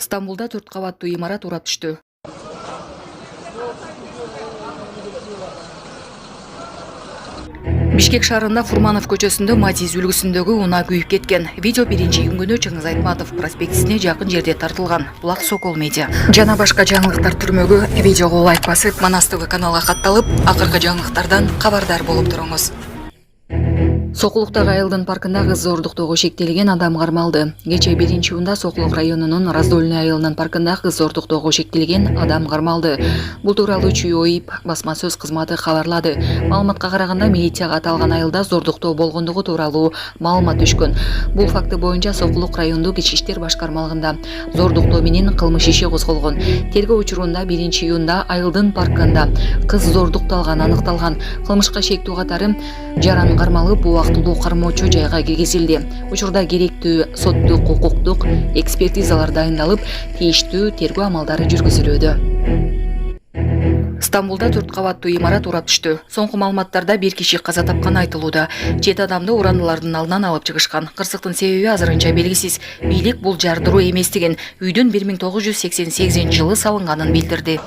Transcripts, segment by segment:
Стамбулда 4 кабаттуу имарат урап түштү. Бишкек шаарында Фурманов көчөсүндө Матиз үлгүсүндөгү унаа күйүп кеткен. Видео 1-июнь Чыңгыз Айтматов проспектисине жакын жерде тартылган. Булак Сокол медиа. Жана башка жаңылыктар түрмөгү видеого лайк басып, Манас ТВ каналга катталып, акыркы жаңылыктардан кабардар болуп туруңуз. Сокулуктагы Айылдын паркында кыз зордуктоого шектелген адам кармалды. Кечээ 1-июнда Сокулук районунун Раздольный айылынын паркында кыз зордуктоого шектелген адам кармалды. Бул тууралуу ЧОИП басма сөз кызматы кабарлады. Маалыматка караганда, милицияга аталган айылда зордуктоо болгондугу тууралуу маалымат түшкөн. Бул факты боюнча Сокулук райондук ички иштер башкармалыгында зордуктоо менен кылмыш иши козголгон. Тергөө учурунда 1-июнда Айылдын паркында кыз зордукталган аныкталган. Кылмышка шектүү катары жаран кармалып, убактылуу кармоочу жайга киргизилди. Учурда керектүү соттук, укуктук экспертизалар дайындалып, тийиштүү тергөө амалдары жүргүзүлүүдө. Стамбулда 4 кабаттуу имарат урап түштү. Соңку маалыматтарда 1 киши каза тапканы айтылууда. 7 адамды урандылардын алдынан алып чыгышкан. Кырсыктын себеби азырынча белгисиз. Бийлик бул жардыруу эместигин, үйдүн 1988-жылы салынганын билдирди.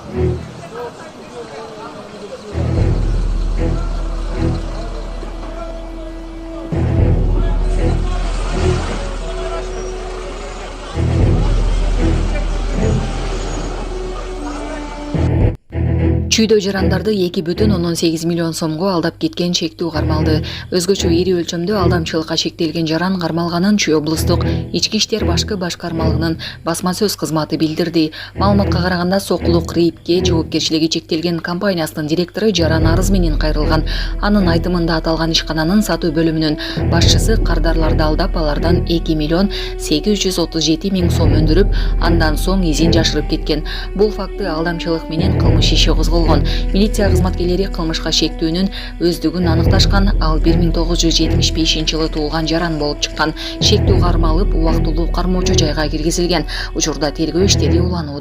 Чүйдө жарандарды 2,8 миллион сомго алдап кеткен шектүү кармалды. Өзгөчө ири өлчөмдө алдамчылыкка шектелген жаран кармалганын Чүй облустук ички иштер башкармалыгынын басма сөз кызматы билдирди. Маалыматка караганда, Сокулук РИИПке жоопкерчилиги чектелген компаниясынын директору жаран арыз менен кайрылган. Анын айтымында аталган ишкананын сатуу бөлүмүнүн башчысы кардарларды алдап, алардан 2 миллион 837 миң сом өндүрүп, андан соң изин жашырып кеткен. Бул факты алдамчылык менен кылмыш иши козголгон. Милиция кызматкерлери кылмышка шектүүнүн өздүгүн аныкташкан. Ал 1975-жылы туулган жаран болуп чыккан. Шектүү кармалып, убактылуу кармоочу жайга киргизилген. Учурда тергөө иштери уланууда.